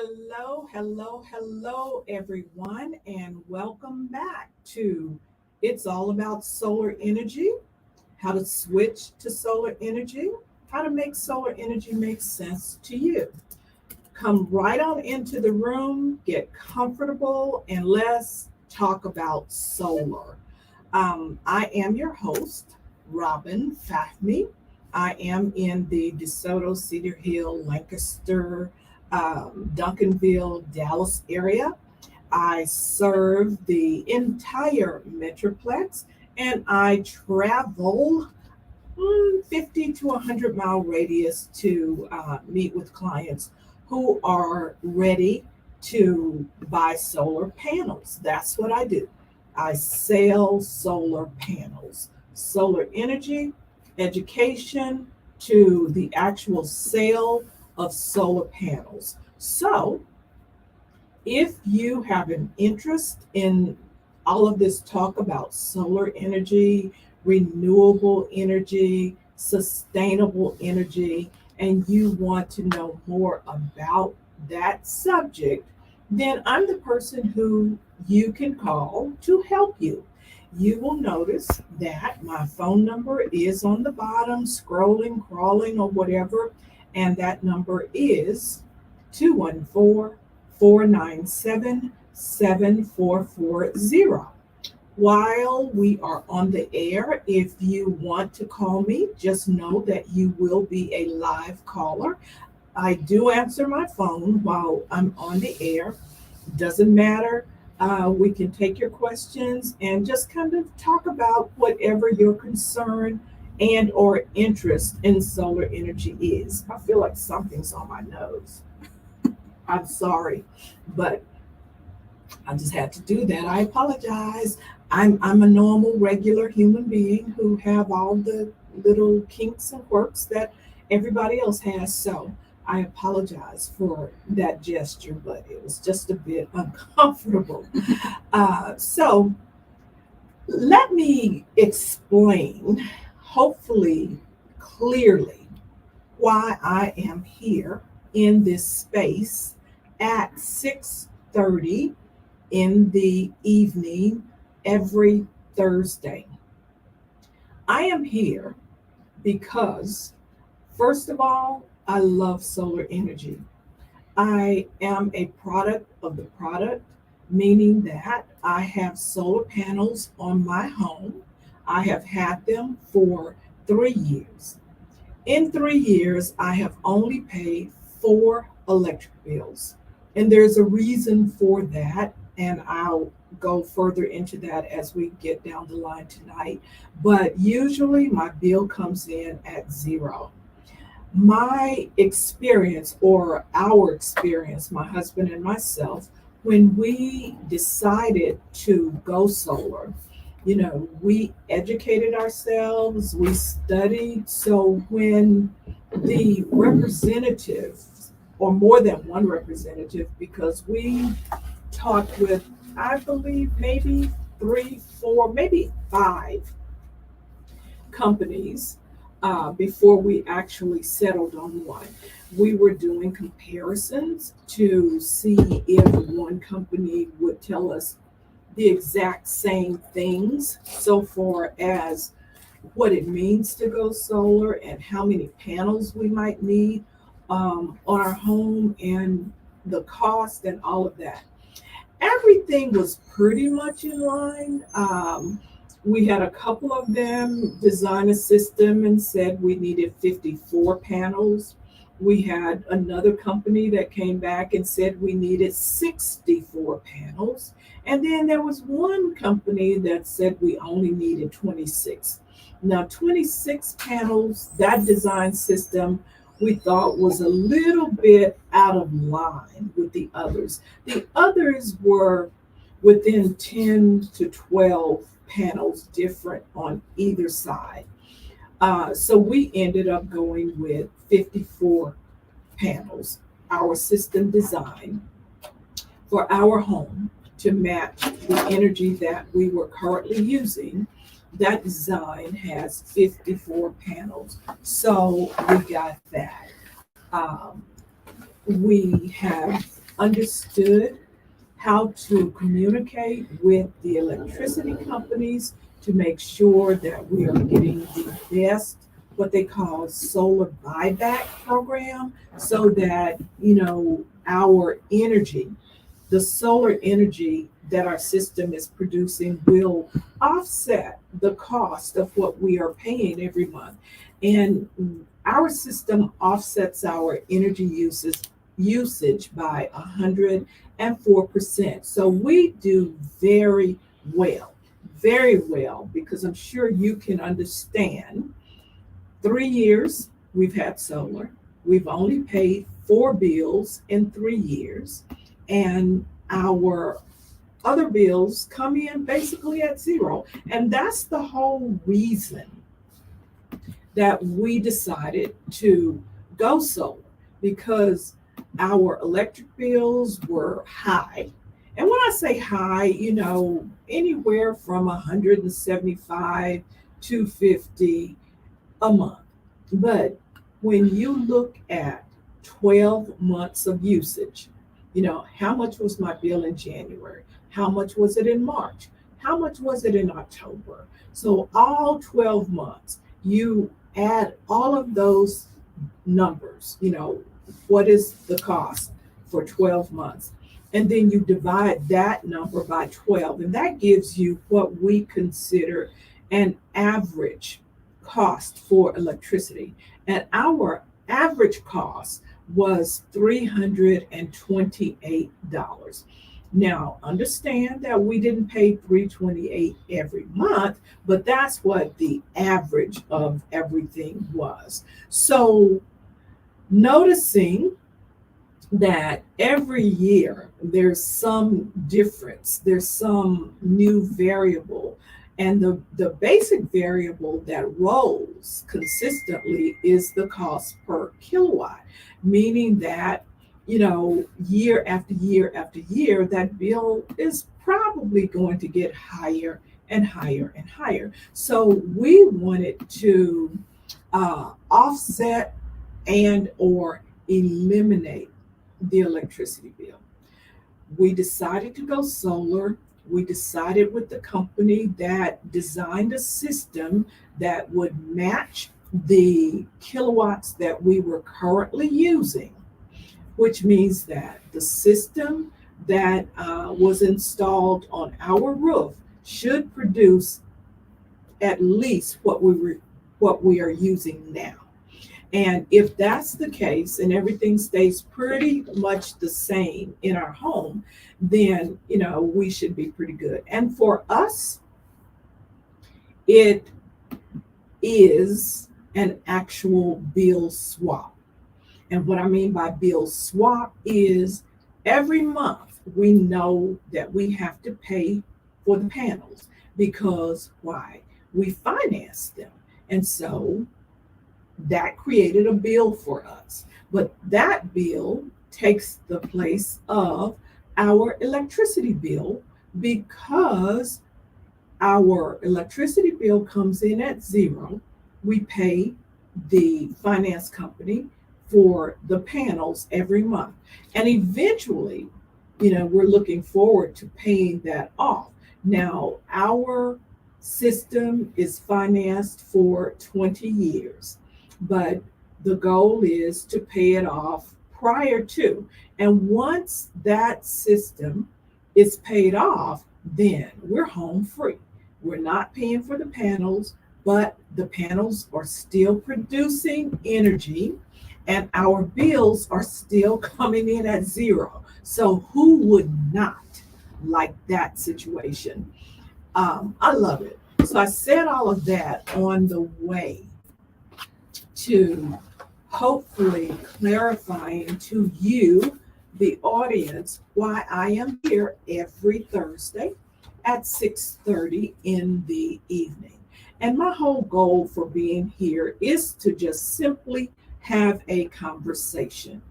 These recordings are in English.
Hello, everyone, and welcome back to It's All About Solar Energy, how to switch to solar energy, how to make solar energy make sense to you. Come right on into the room, get comfortable, and let's talk about solar. I am your host, Robin Fahmy. I am in the DeSoto, Cedar Hill, Lancaster, Duncanville, Dallas area. I serve the entire Metroplex and I travel 50 to 100-mile radius to meet with clients who are ready to buy solar panels. That's what I do. I sell solar panels, solar energy, education to the actual sale of solar panels. So, if you have an interest in all of this talk about solar energy, renewable energy, sustainable energy, and you want to know more about that subject, then I'm the person who you can call to help you. You will notice that my phone number is on the bottom, scrolling, crawling, or whatever, and that number is 214 497 7440. While we are on the air, if you want to call me, just know that you will be a live caller. I do answer my phone while I'm on the air. Doesn't matter. We can take your questions and just kind of talk about whatever your concern and or interest in solar energy is. I feel like something's on my nose. I'm sorry, but I just had to do that. I apologize. I'm a normal, regular human being who have all the little kinks and quirks that everybody else has. So I apologize for that gesture, but it was just a bit uncomfortable. So let me explain, hopefully clearly, why I am here in this space at 6:30 in the evening every Thursday. I am here because, first of all, I love solar energy. I am a product of the product, meaning that I have solar panels on my home. I have had them for 3 years. In 3 years, I have only paid four electric bills. And there's a reason for that. And I'll go further into that as we get down the line tonight. But usually my bill comes in at zero. My experience, or our experience, my husband and myself, when we decided to go solar, we educated ourselves, we studied. So when the representative, or more than one representative, because we talked with, I believe, maybe three, four, maybe five companies before we actually settled on one. We were doing comparisons to see if one company would tell us the exact same things so far as what it means to go solar and how many panels we might need on our home and the cost and all of that. Everything was pretty much in line. We had a couple of them design a system and said we needed 54 panels. We had another company that came back and said we needed 64 panels. And then there was one company that said we only needed 26. Now, 26 panels, that design system we thought was a little bit out of line with the others. The others were within 10 to 12 panels different on either side. So we ended up going with 54 panels, our system design for our home to match the energy that we were currently using. That design has 54 panels. So we got that. We have understood how to communicate with the electricity companies to make sure that we are getting the best, what they call solar buyback program, so that, our energy, the solar energy that our system is producing will offset the cost of what we are paying every month. And our system offsets our energy usage by 104%. So we do very well, because I'm sure you can understand. 3 years we've had solar. We've only paid 4 bills in 3 years. And our other bills come in basically at zero. And that's the whole reason that we decided to go solar, because our electric bills were high. And when I say high, anywhere from 175 to 50 a month. But when you look at 12 months of usage, how much was my bill in January? How much was it in March? How much was it in October? So all 12 months, you add all of those numbers, what is the cost for 12 months? And then you divide that number by 12, and that gives you what we consider an average cost for electricity. And our average cost was $328. Now, understand that we didn't pay $328 every month, but that's what the average of everything was. So, noticing that every year there's some difference, there's some new variable, and the basic variable that rolls consistently is the cost per kilowatt, meaning that, year after year after year, that bill is probably going to get higher and higher and higher. So we wanted to offset and or eliminate the electricity bill. We decided to go solar. We decided with the company that designed a system that would match the kilowatts that we were currently using, which means that the system that was installed on our roof should produce at least what we are using now. And if that's the case and everything stays pretty much the same in our home, then, we should be pretty good. And for us, it is an actual bill swap. And what I mean by bill swap is every month we know that we have to pay for the panels, because why? We finance them. And so that created a bill for us. But that bill takes the place of our electricity bill, because our electricity bill comes in at zero. We pay the finance company for the panels every month. And eventually, we're looking forward to paying that off. Now, our system is financed for 20 years, but the goal is to pay it off prior to. And once that system is paid off, then we're home free. We're not paying for the panels, but the panels are still producing energy and our bills are still coming in at zero. So who would not like that situation? I love it. So I said all of that on the way to hopefully clarifying to you, the audience, why I am here every Thursday at 6:30 in the evening. And my whole goal for being here is to just simply have a conversation.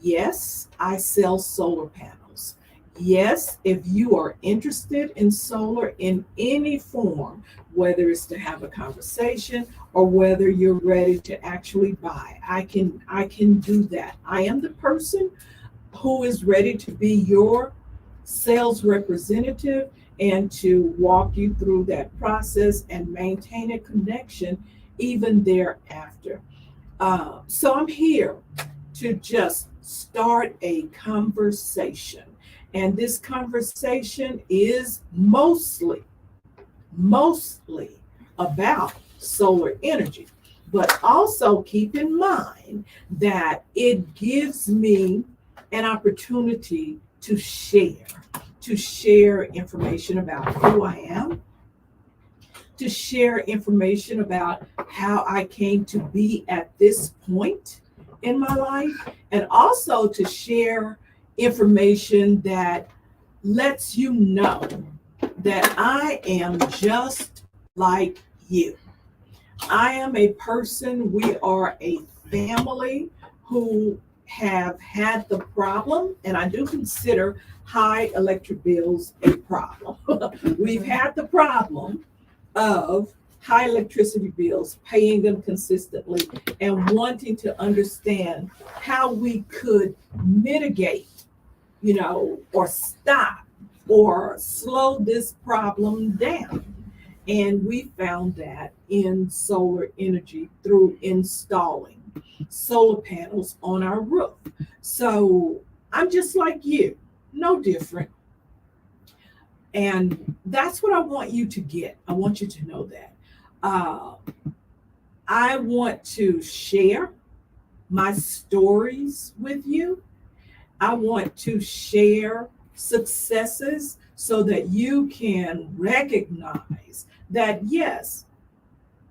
Yes, I sell solar panels. Yes, if you are interested in solar in any form, whether it's to have a conversation or whether you're ready to actually buy, I can do that. I am the person who is ready to be your sales representative and to walk you through that process and maintain a connection even thereafter. So I'm here to just start a conversation. And this conversation is mostly about solar energy. But also keep in mind that it gives me an opportunity to share information about who I am, to share information about how I came to be at this point in my life, and also to share information that lets you know that I am just like you. I am a person, we are a family who have had the problem, and I do consider high electric bills a problem. We've had the problem of high electricity bills, paying them consistently, and wanting to understand how we could mitigate, or stop or slow this problem down. And we found that in solar energy through installing solar panels on our roof. So I'm just like you, no different. And that's what I want you to get. I want you to know that. Uh, I want to share my stories with you. I want to share successes so that you can recognize that, yes,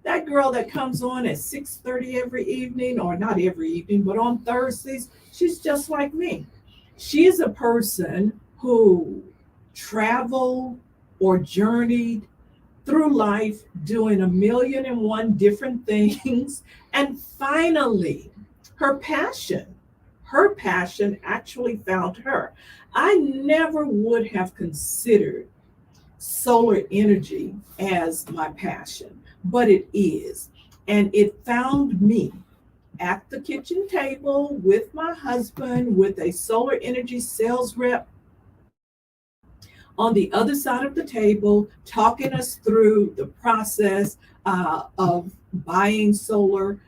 that girl that comes on at 6:30 every evening, or not every evening, but on Thursdays, she's just like me. She is a person who traveled or journeyed through life doing a million and one different things. And finally, her passion, her passion actually found her. I never would have considered solar energy as my passion, but it is. And it found me at the kitchen table with my husband, with a solar energy sales rep on the other side of the table, talking us through the process of buying solar,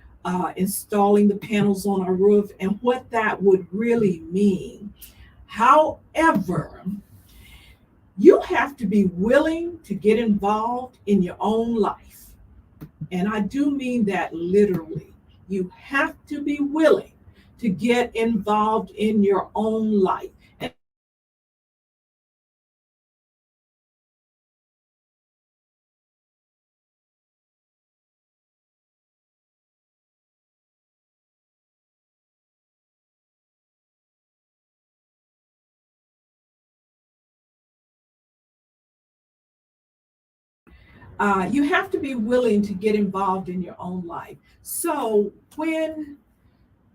installing the panels on our roof, and what that would really mean. However, you have to be willing to get involved in your own life. And I do mean that literally. You have to be willing to get involved in your own life. And you have to be willing to get involved in your own life. So when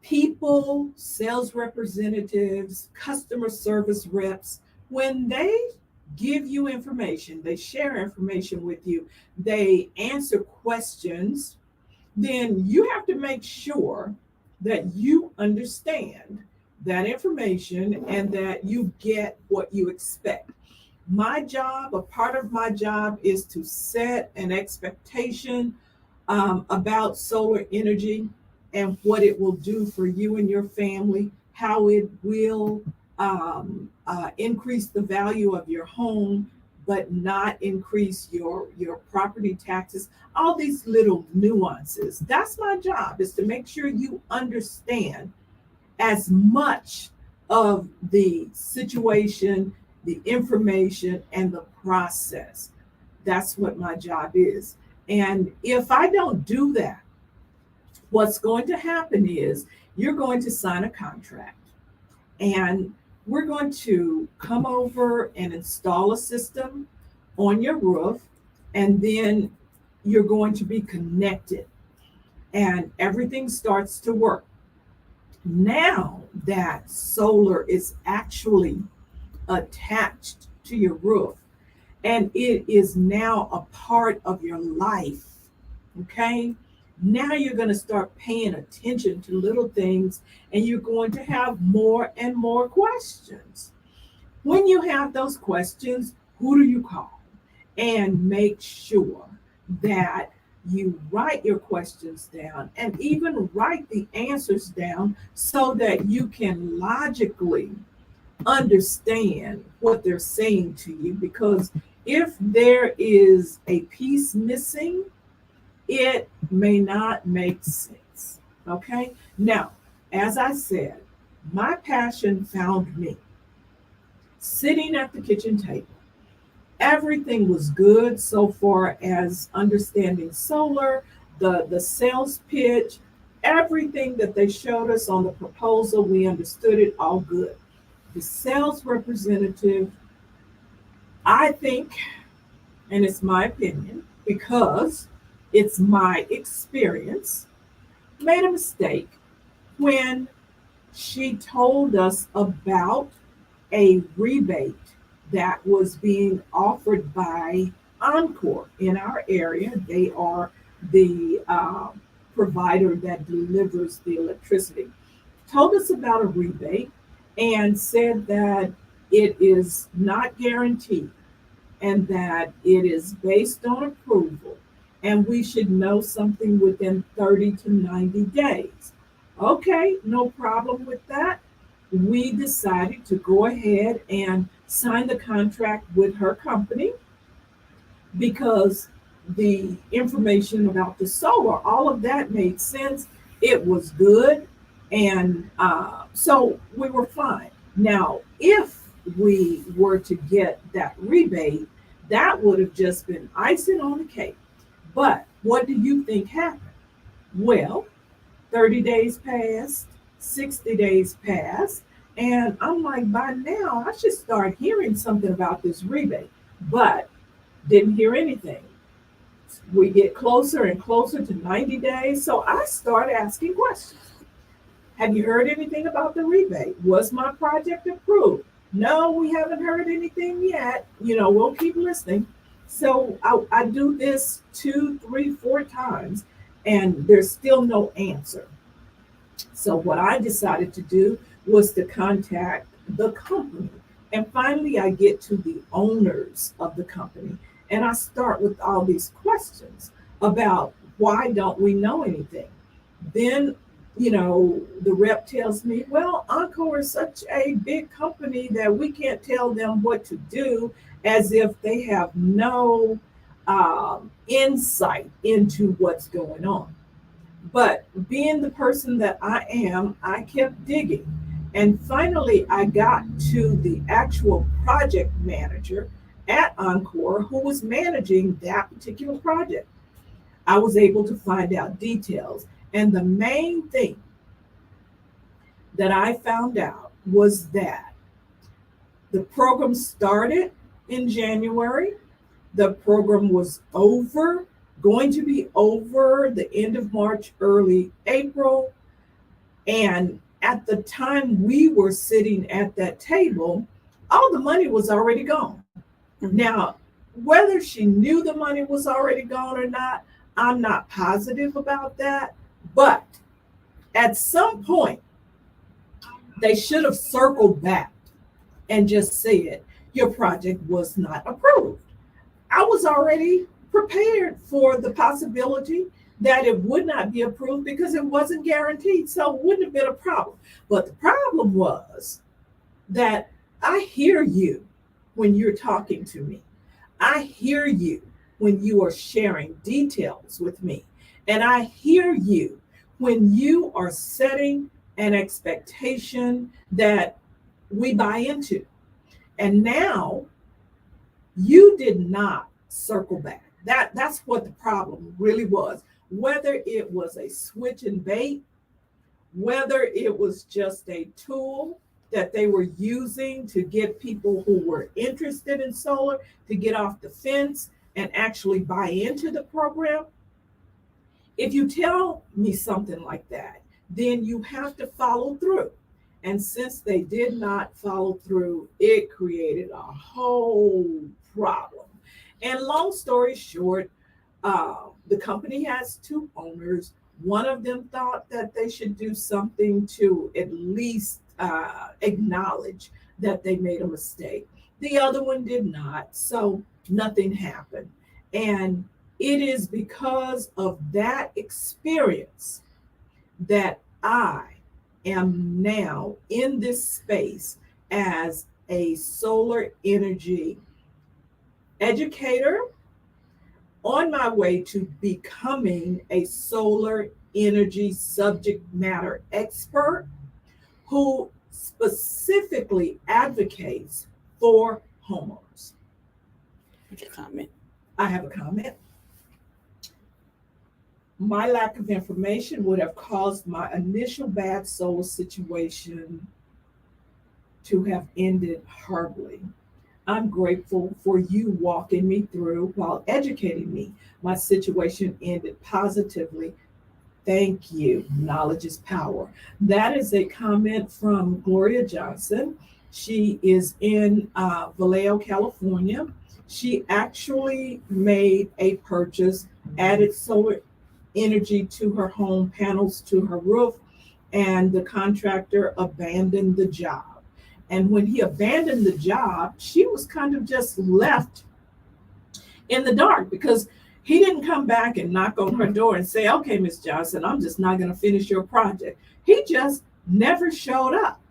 people, sales representatives, customer service reps, when they give you information, they share information with you, they answer questions, then you have to make sure that you understand that information and that you get what you expect. My job, a part of my job, is to set an expectation about solar energy and what it will do for you and your family, how it will increase the value of your home, but not increase your property taxes. All these little nuances. That's my job, is to make sure you understand as much of the situation, the information, and the process. That's what my job is. And if I don't do that, what's going to happen is you're going to sign a contract, and we're going to come over and install a system on your roof, and then you're going to be connected and everything starts to work. Now that solar is actually attached to your roof and it is now a part of your life, okay? Now you're going to start paying attention to little things, and you're going to have more and more questions. When you have those questions, who do you call? And make sure that you write your questions down and even write the answers down so that you can logically understand what they're saying to you. Because if there is a piece missing, it may not make sense. Okay? Now, as I said, my passion found me sitting at the kitchen table. Everything was good so far as understanding solar, the sales pitch, everything that they showed us on the proposal, we understood it all good. The sales representative, I think, and it's my opinion, because it's my experience, made a mistake when she told us about a rebate that was being offered by Encore in our area. They are the provider that delivers the electricity. Told us about a rebate and said that it is not guaranteed and that it is based on approval, and we should know something within 30 to 90 days. Okay, no problem with that. We decided to go ahead and sign the contract with her company because the information about the solar, all of that made sense. It was good. And so we were fine. Now, if we were to get that rebate, that would have just been icing on the cake. But what do you think happened? Well, 30 days passed, 60 days passed, and I'm like, by now I should start hearing something about this rebate, but didn't hear anything. We get closer and closer to 90 days, so I start asking questions. Have you heard anything about the rebate? Was my project approved? No, we haven't heard anything yet. We'll keep listening. So I do this two, three, four times, and there's still no answer. So what I decided to do was to contact the company. And finally, I get to the owners of the company, and I start with all these questions about why don't we know anything? Then, the rep tells me, well, Encore is such a big company that we can't tell them what to do, as if they have no insight into what's going on. But being the person that I am, I kept digging. And finally, I got to the actual project manager at Encore who was managing that particular project. I was able to find out details. And the main thing that I found out was that the program started in January. The program was going to be over the end of March, early April. And at the time we were sitting at that table, all the money was already gone. Mm-hmm. Now, whether she knew the money was already gone or not, I'm not positive about that. But at some point, they should have circled back and just said, your project was not approved. I was already prepared for the possibility that it would not be approved because it wasn't guaranteed. So it wouldn't have been a problem. But the problem was that I hear you when you're talking to me. I hear you when you are sharing details with me. And I hear you when you are setting an expectation that we buy into. And now you did not circle back. That's what the problem really was. Whether it was a switch and bait, whether it was just a tool that they were using to get people who were interested in solar to get off the fence and actually buy into the program. If you tell me something like that, then you have to follow through. And since they did not follow through, it created a whole problem. And long story short, The company has two owners. One of them thought that they should do something to at least acknowledge that they made a mistake. The other one did not. So nothing happened. And it is because of that experience that I am now in this space as a solar energy educator on my way to becoming a solar energy subject matter expert who specifically advocates for homeowners. What's your comment? I have a comment. My lack of information would have caused my initial bad solar situation to have ended horribly. I'm grateful for you walking me through while educating me. My situation ended positively. Thank you. Knowledge is power. That is a comment from Gloria Johnson. She is in Vallejo, California. She actually made a purchase, added solar energy to her home, panels to her roof, and the contractor abandoned the job. And when he abandoned the job, she was kind of just left in the dark because he didn't come back and knock on her door and say, okay, Miss Johnson, I'm just not going to finish your project. He just never showed up.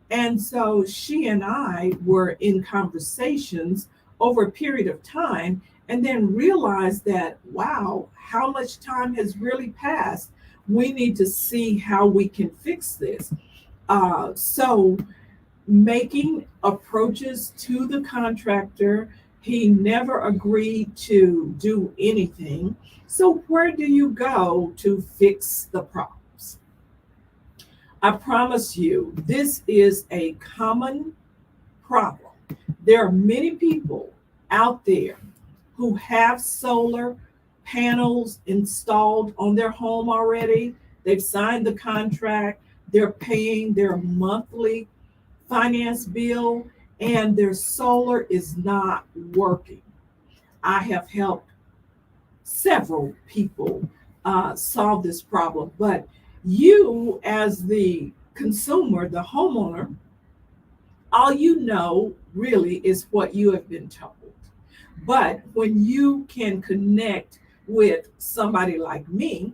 And so she and I were in conversations over a period of time and then realized that, wow, how much time has really passed? We need to see how we can fix this. So making approaches to the contractor. He never agreed to do anything. So, where do you go to fix the problems? I promise you, this is a common problem. There are many people out there who have solar panels installed on their home already. They've signed the contract, they're paying their monthly finance bill, and their solar is not working. I have helped several people solve this problem, but you, as the consumer, the homeowner, all you know really is what you have been told. But when you can connect with somebody like me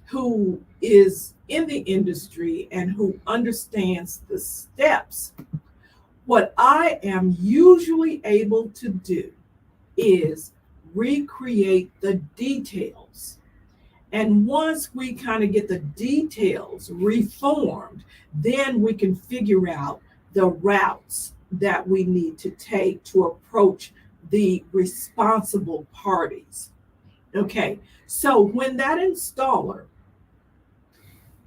who is in the industry and who understands the steps, what I am usually able to do is recreate the details. And once we kind of get the details reformed, then we can figure out the routes that we need to take to approach the responsible parties. Okay, so when that installer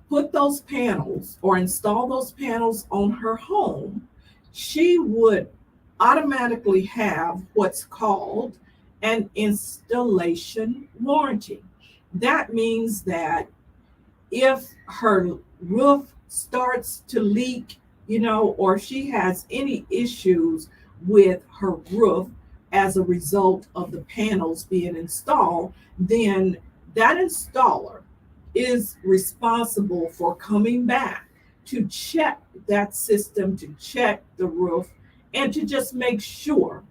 put those panels or install those panels on her home, she would automatically have what's called an installation warranty. That means that if her roof starts to leak, or she has any issues with her roof as a result of the panels being installed, then that installer is responsible for coming back to check that system, to check the roof, and to just make sure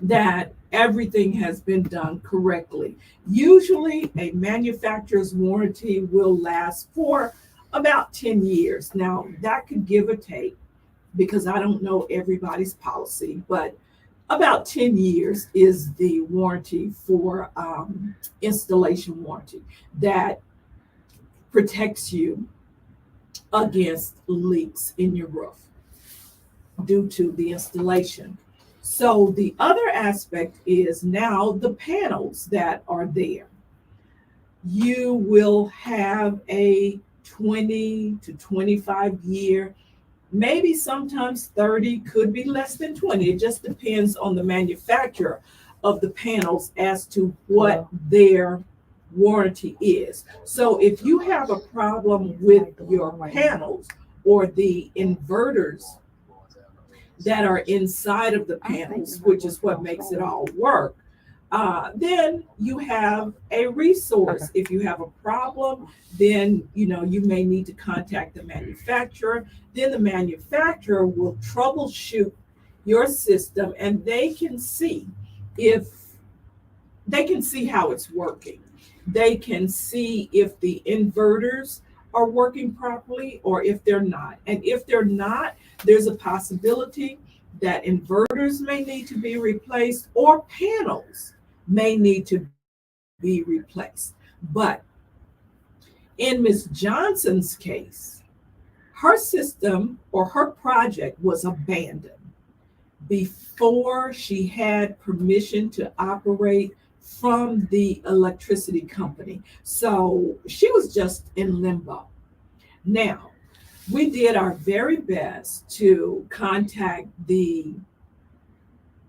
that everything has been done correctly. Usually, a manufacturer's warranty will last for about 10 years. Now, that could give or take because I don't know everybody's policy, but about 10 years is the warranty for installation warranty that protects you against leaks in your roof due to the installation. So the other aspect is now the panels that are there. You will have a 20 to 25 year, maybe sometimes 30, could be less than 20. It just depends on the manufacturer of the panels as to what their warranty is. So if you have a problem with your panels or the inverters that are inside of the panels, which is what makes it all work, Then you have a resource. Okay. If you have a problem, then you may need to contact the manufacturer. Then the manufacturer will troubleshoot your system, and if they can see how it's working. They can see if the inverters are working properly or if they're not. And if they're not, there's a possibility that inverters may need to be replaced or panels may need to be replaced. But in Miss Johnson's case, her system or her project was abandoned before she had permission to operate from the electricity company. So she was just in limbo. Now, we did our very best to contact the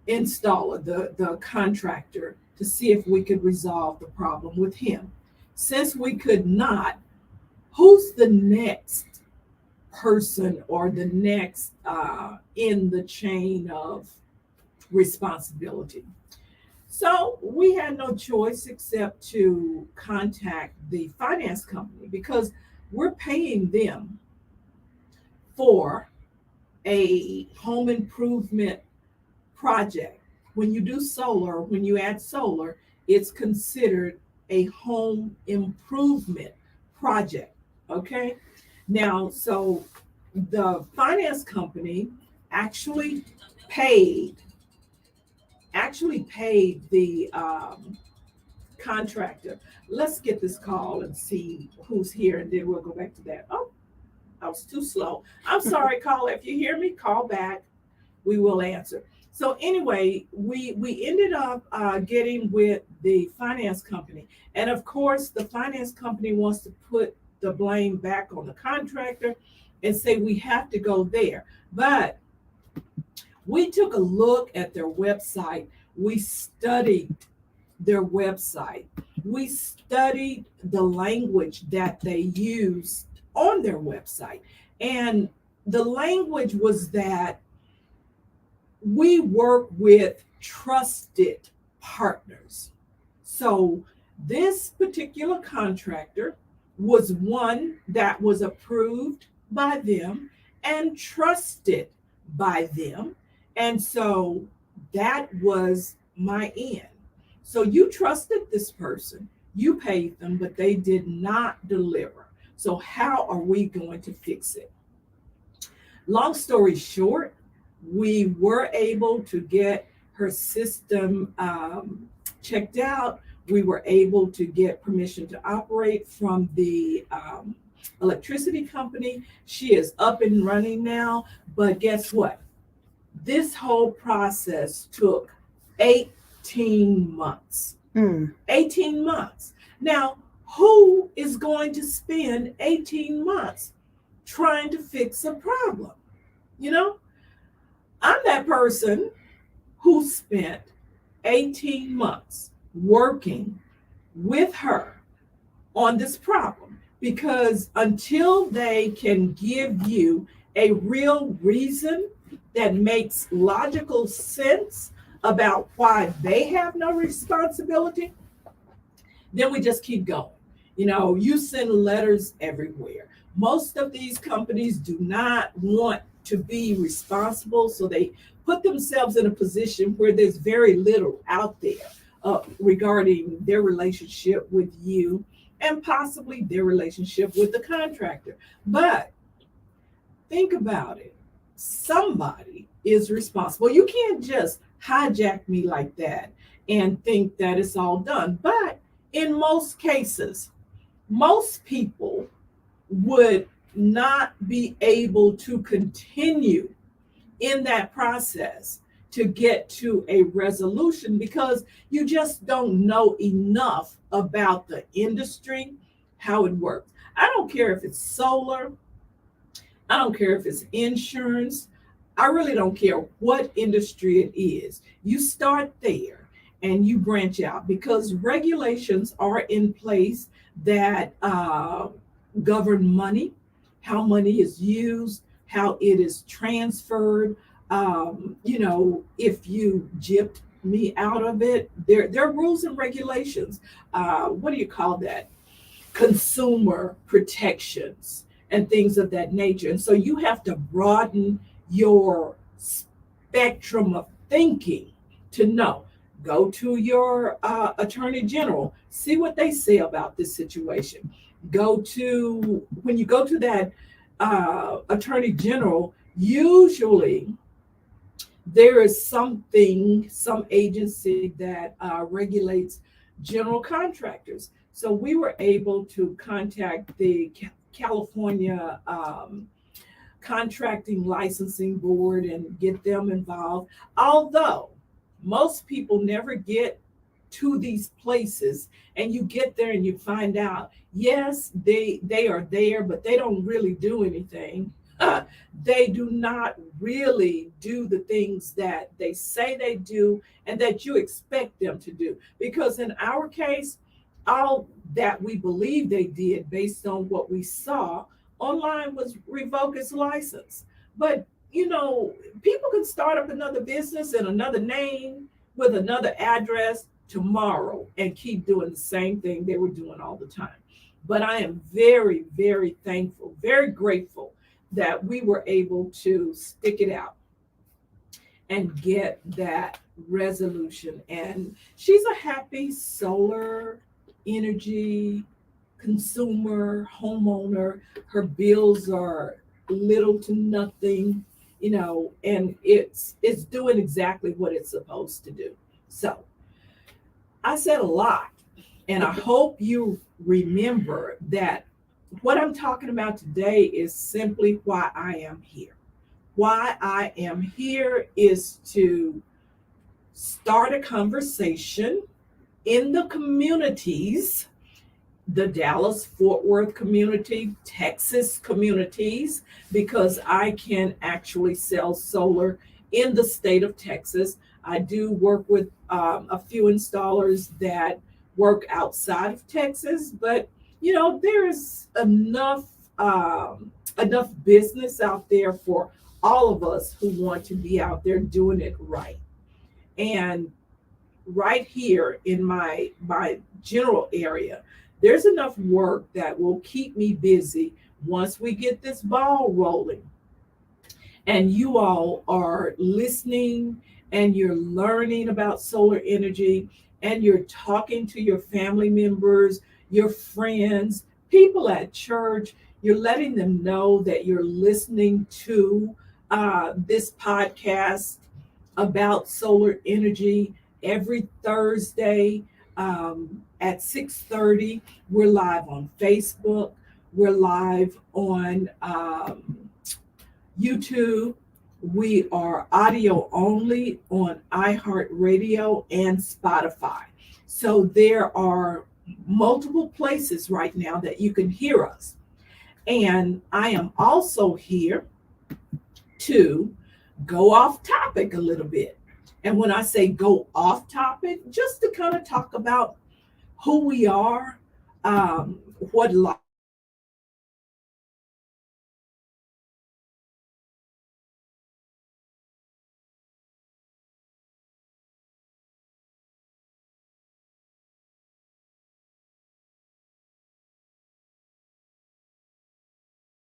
installer, the contractor, to see if we could resolve the problem with him. Since we could not, who's the next person or the next in the chain of responsibility? So we had no choice except to contact the finance company because we're paying them for a home improvement project. When you do solar, when you add solar, it's considered a home improvement project. Okay. Now, so the finance company actually paid the contractor. Let's get this call and see who's here, and then we'll go back to that. Oh, I was too slow. I'm sorry, caller. If you hear me, call back. We will answer. So anyway, we ended up getting with the finance company, and of course, the finance company wants to put the blame back on the contractor and say we have to go there. But we took a look at their website. We studied their website. We studied the language that they use on their website. And the language was that we work with trusted partners. So this particular contractor was one that was approved by them and trusted by them. And so that was my end. So you trusted this person, you paid them, but they did not deliver. So how are we going to fix it? Long story short, we were able to get her system checked out. We were able to get permission to operate from the electricity company. She is up and running now. But guess what? This whole process took 18 months. 18 months. Now, who is going to spend 18 months trying to fix a problem? I'm that person who spent 18 months working with her on this problem, because until they can give you a real reason that makes logical sense about why they have no responsibility, then we just keep going. You send letters everywhere. Most of these companies do not want to be responsible, so they put themselves in a position where there's very little out there regarding their relationship with you and possibly their relationship with the contractor. But think about it. Somebody is responsible. You can't just hijack me like that and think that it's all done. But in most cases, most people would not be able to continue in that process to get to a resolution because you just don't know enough about the industry, how it works. I don't care if it's solar. I don't care if it's insurance. I really don't care what industry it is. You start there and you branch out because regulations are in place that govern money, how money is used, how it is transferred. If you gypped me out of it. There are rules and regulations. What do you call that? Consumer protections and things of that nature. And so you have to broaden your spectrum of thinking to know. Go to your attorney general, see what they say about this situation. When you go to that attorney general, usually there is some agency that regulates general contractors. So we were able to contact the California Contracting Licensing Board and get them involved. Although most people never get to these places, and you get there and you find out, yes, they are there, but they don't really do anything. They do not really do the things that they say they do and that you expect them to do. Because in our case, all that we believe they did based on what we saw online was revoke his license. But people can start up another business in another name with another address tomorrow and keep doing the same thing they were doing all the time. But I am very, very thankful, very grateful that we were able to stick it out and get that resolution. And she's a happy solar energy consumer, homeowner. Her bills are little to nothing, and it's doing exactly what it's supposed to do. So I said a lot, and I hope you remember that what I'm talking about today is simply why I am here. Why I am here is to start a conversation in the communities, the Dallas Fort Worth community, Texas communities, because I can actually sell solar in the state of Texas. I do work with a few installers that work outside of Texas, but there's enough business out there for all of us who want to be out there doing it right. And right here in my general area, there's enough work that will keep me busy once we get this ball rolling. And you all are listening and you're learning about solar energy and you're talking to your family members, your friends, people at church. You're letting them know that you're listening to this podcast about solar energy every Thursday at 6:30. We're live on Facebook. We're live on YouTube. We are audio only on iHeartRadio and Spotify. So there are multiple places right now that you can hear us. And I am also here to go off topic a little bit. And when I say go off topic, just to kind of talk about who we are, what life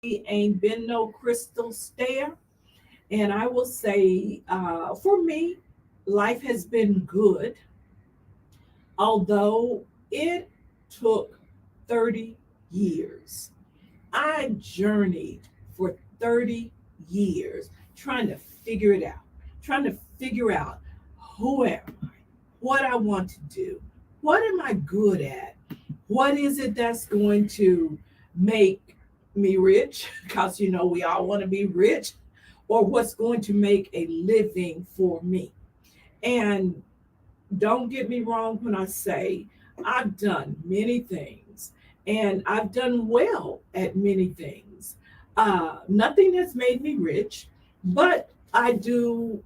ain't been no crystal stair. And I will say, for me, life has been good, although it took 30 years. I journeyed for 30 years trying to figure it out, trying to figure out who am I, what I want to do, what am I good at, what is it that's going to make me rich, because we all want to be rich, or what's going to make a living for me. And don't get me wrong when I say I've done many things and I've done well at many things. Nothing has made me rich, but I'm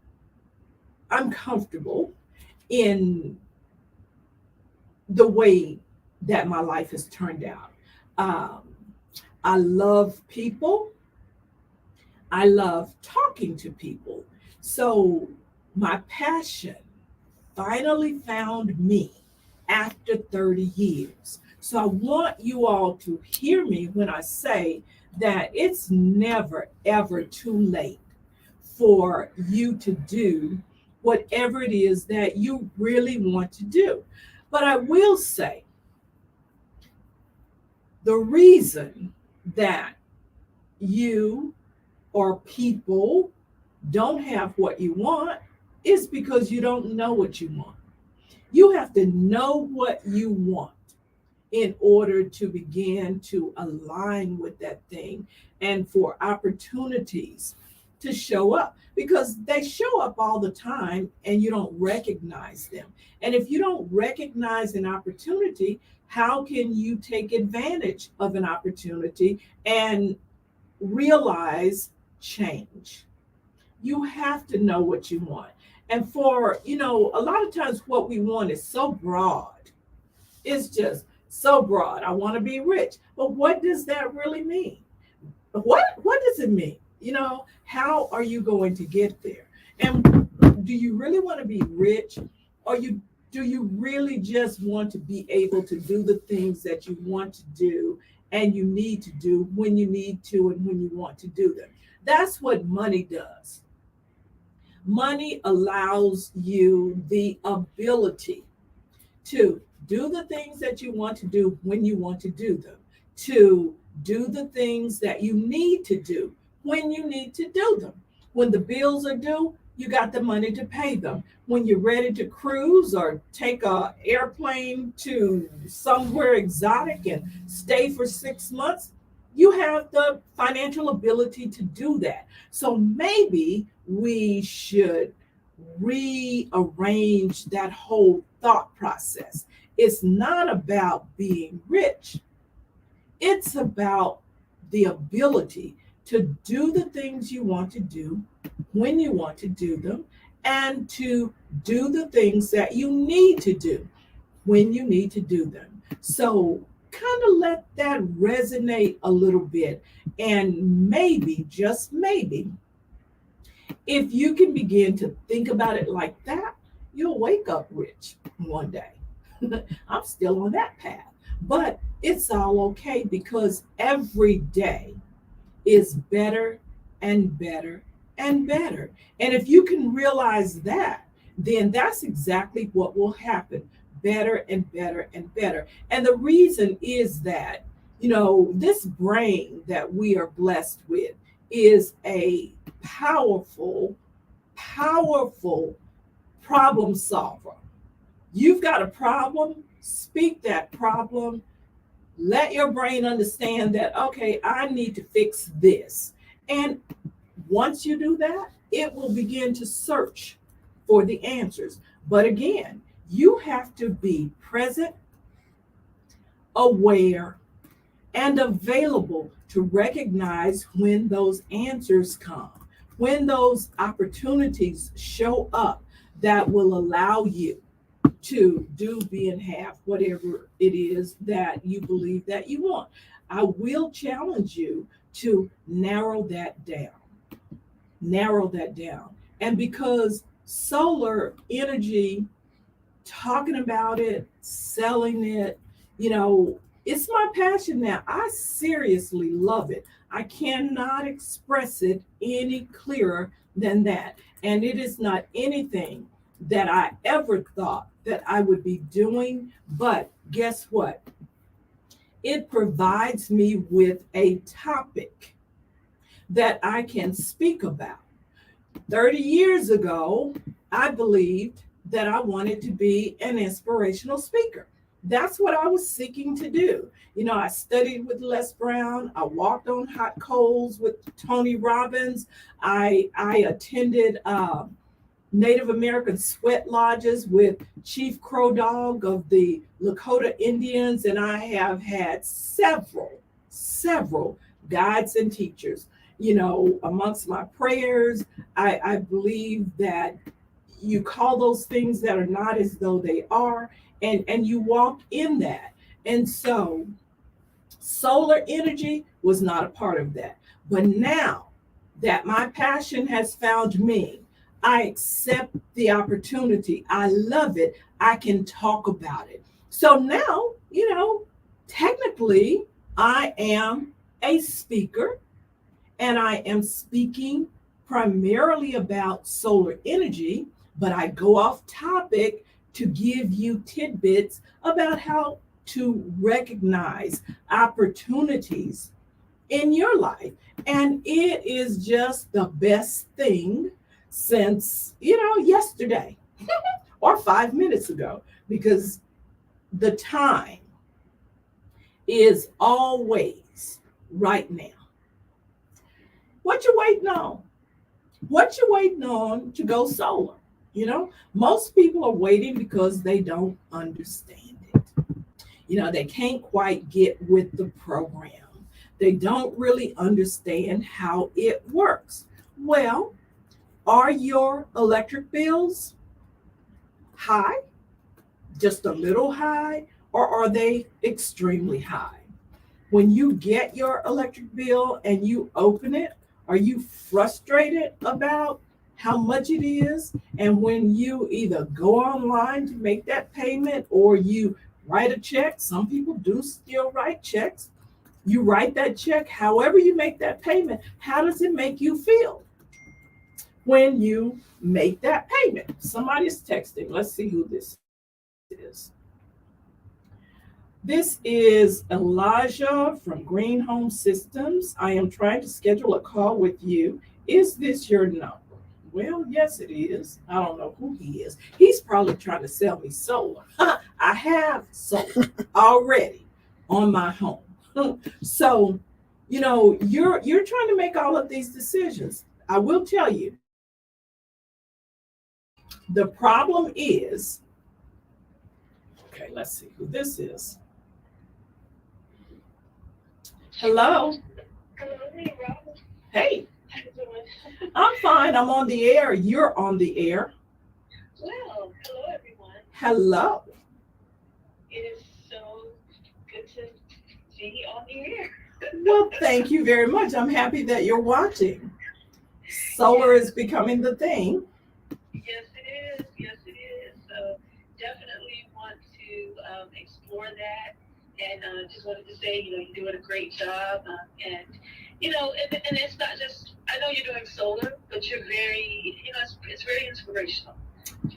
comfortable in the way that my life has turned out. Um, I love people. I love talking to people. So my passion finally found me after 30 years. So I want you all to hear me when I say that it's never, ever too late for you to do whatever it is that you really want to do. But I will say the reason that you or people don't have what you want is because you don't know what you want. You have to know what you want in order to begin to align with that thing and for opportunities to show up, because they show up all the time and you don't recognize them. And if you don't recognize an opportunity, how can you take advantage of an opportunity and realize change? You have to know what you want. And for, a lot of times what we want is so broad. It's just so broad. I want to be rich. But what does that really mean? What does it mean? How are you going to get there? And do you really want to be rich, or do you really just want to be able to do the things that you want to do and you need to do when you need to and when you want to do them? That's what money does. Money allows you the ability to do the things that you want to do when you want to do them, to do the things that you need to do when you need to do them. When the bills are due, you got the money to pay them. When you're ready to cruise or take a airplane to somewhere exotic and stay for 6 months, you have the financial ability to do that. So maybe we should rearrange that whole thought process. It's not about being rich. It's about the ability to do the things you want to do when you want to do them, and to do the things that you need to do when you need to do them. So kind of let that resonate a little bit. And maybe, just maybe, if you can begin to think about it like that, you'll wake up rich one day. I'm still on that path, but it's all okay, because every day is better and better and better. And if you can realize that, then that's exactly what will happen. Better and better and better. And the reason is that, this brain that we are blessed with is a powerful, powerful problem solver. You've got a problem, speak that problem. Let your brain understand that, okay, I need to fix this. And once you do that, it will begin to search for the answers. But again, you have to be present, aware, and available to recognize when those answers come, when those opportunities show up that will allow you to do, be, and have whatever it is that you believe that you want. I will challenge you to narrow that down. Narrow that down. And because solar energy, talking about it, selling it, it's my passion now. I seriously love it. I cannot express it any clearer than that. And it is not anything that I ever thought that I would be doing. But guess what? It provides me with a topic that I can speak about. 30 years ago, I believed that I wanted to be an inspirational speaker. That's what I was seeking to do. I studied with Les Brown. I walked on hot coals with Tony Robbins. I attended Native American sweat lodges with Chief Crow Dog of the Lakota Indians. And I have had several guides and teachers. Amongst my prayers, I believe that you call those things that are not as though they are, and you walk in that. And so solar energy was not a part of that. But now that my passion has found me, I accept the opportunity. I love it. I can talk about it. So now, technically, I am a speaker and I am speaking primarily about solar energy, but I go off topic to give you tidbits about how to recognize opportunities in your life. And it is just the best thing since, yesterday or 5 minutes ago, because the time is always right now. What you waiting on? What you waiting on to go solar? Most people are waiting because they don't understand it. They can't quite get with the program. They don't really understand how it works. Well, are your electric bills high, just a little high, or are they extremely high? When you get your electric bill and you open it, are you frustrated about how much it is? And when you either go online to make that payment or you write a check, some people do still write checks. You write that check, however you make that payment, how does it make you feel when you make that payment? Somebody's texting. Let's see who this is. This is Elijah from Green Home Systems. I am trying to schedule a call with you. Is this your number? Well, yes, it is. I don't know who he is. He's probably trying to sell me solar. I have solar already on my home. So, you're trying to make all of these decisions. I will tell you, the problem is, okay, let's see who this is. Hello. Hey. I'm fine. I'm on the air. You're on the air. Well, hello everyone. Hello. It is so good to be on the air. Well, thank you very much. I'm happy that you're watching. Solar is becoming the thing. Yes, it is. Yes, it is. So definitely want to explore that. And just wanted to say, you're doing a great job. And it's not just, I know you're doing solar, but you're very, it's very inspirational,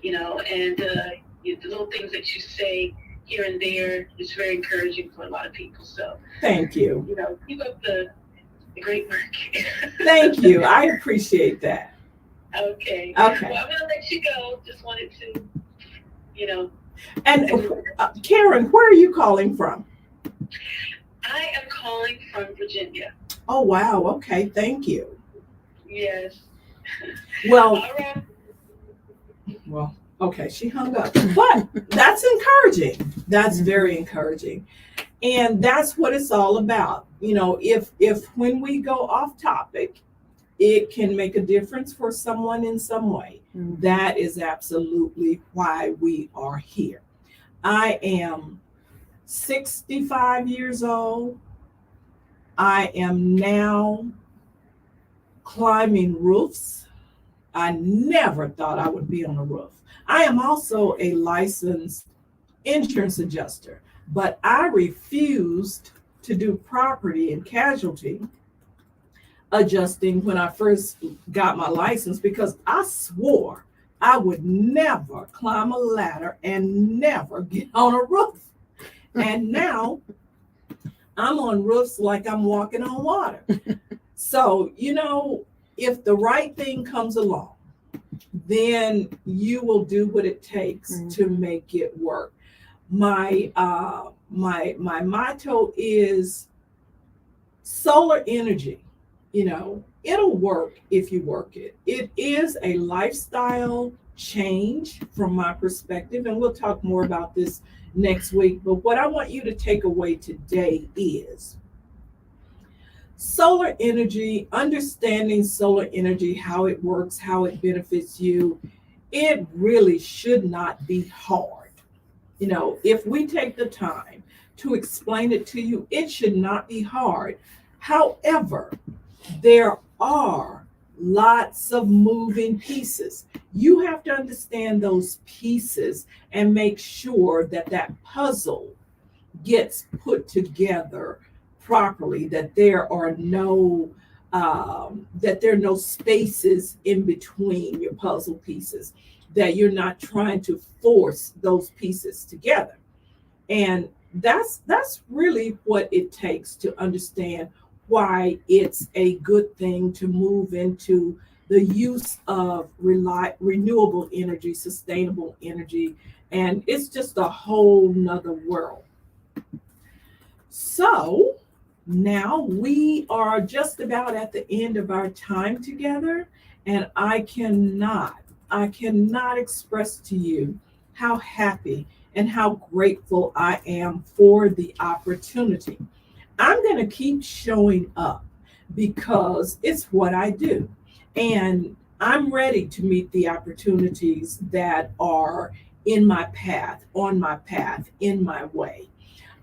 and the little things that you say here and there is very encouraging for a lot of people. So Thank you. Keep up the great work. Thank you. I appreciate that. Okay. Okay. Well, I'm going to let you go. Just wanted to, And Karen, where are you calling from? I am calling from Virginia. Oh, wow. Okay. Thank you. Yes. Well, All right. Okay, she hung up. But that's encouraging. That's very encouraging. And that's what it's all about. If when we go off topic, it can make a difference for someone in some way. That is absolutely why we are here. I am 65 years old. I am now climbing roofs. I never thought I would be on a roof. I am also a licensed insurance adjuster, but I refused to do property and casualty adjusting when I first got my license because I swore I would never climb a ladder and never get on a roof. And now I'm on roofs like I'm walking on water. So, if the right thing comes along, then you will do what it takes to make it work. My motto is solar energy. It'll work if you work it. It is a lifestyle change from my perspective, and we'll talk more about this next week. But what I want you to take away today is solar energy, understanding solar energy, how it works, how it benefits you. It really should not be hard. If we take the time to explain it to you, it should not be hard. However, there are lots of moving pieces. You have to understand those pieces and make sure that that puzzle gets put together properly, that there are no spaces in between your puzzle pieces, that you're not trying to force those pieces together. And that's really what it takes to understand why it's a good thing to move into the use of renewable energy, sustainable energy, and it's just a whole nother world. So now we are just about at the end of our time together, and I cannot express to you how happy and how grateful I am for the opportunity. I'm going to keep showing up because it's what I do. And I'm ready to meet the opportunities that are in my path, on my path, in my way.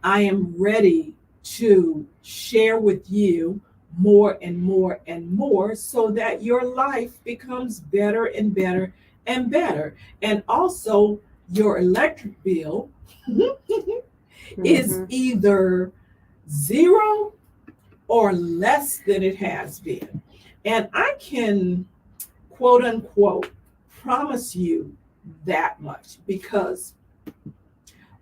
I am ready to share with you more and more and more so that your life becomes better and better and better. And also, your electric bill is Mhm. either zero or less than it has been. And I can, quote unquote, promise you that much because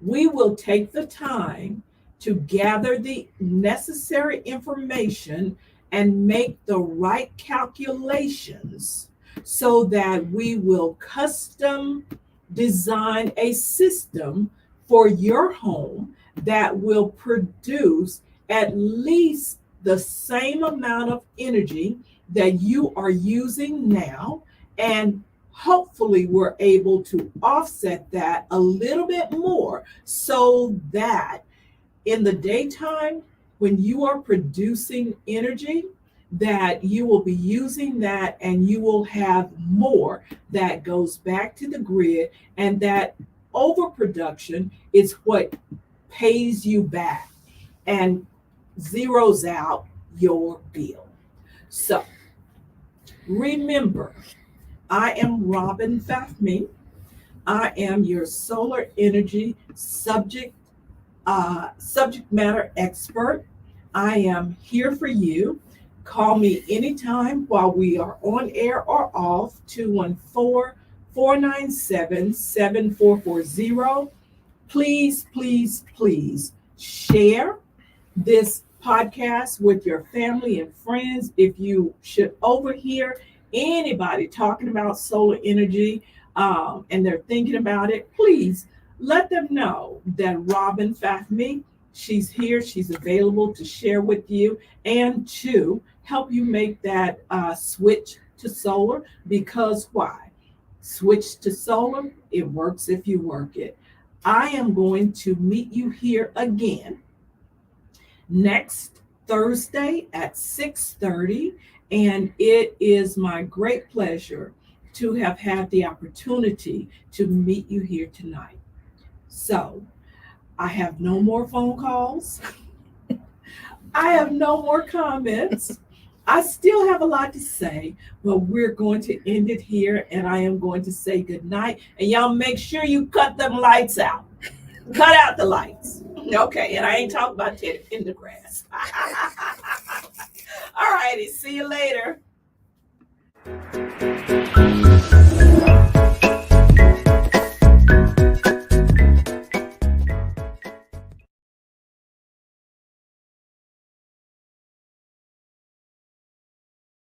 we will take the time to gather the necessary information and make the right calculations so that we will custom design a system for your home that will produce at least the same amount of energy that you are using now, and hopefully we're able to offset that a little bit more so that in the daytime when you are producing energy, that you will be using that and you will have more that goes back to the grid, and that overproduction is what pays you back and zeroes out your bill. So remember, I am Robin Fafmi. I am your solar energy subject matter expert. I am here for you. Call me anytime while we are on air or off, 214-497-7440. Please, please, please share this podcast with your family and friends. If you should overhear anybody talking about solar energy and they're thinking about it, please let them know that Robin Fafmi, she's here, she's available to share with you and to help you make that switch to solar. Because why? Switch to solar, it works if you work it. I am going to meet you here again next Thursday at 6:30, and it is my great pleasure to have had the opportunity to meet you here tonight. So I have no more phone calls. I have no more comments. I still have a lot to say, but we're going to end it here, and I am going to say good night. And y'all make sure you cut them lights out. Cut out the lights. Okay, and I ain't talking about Teddy Pendergrass. All righty, see you later.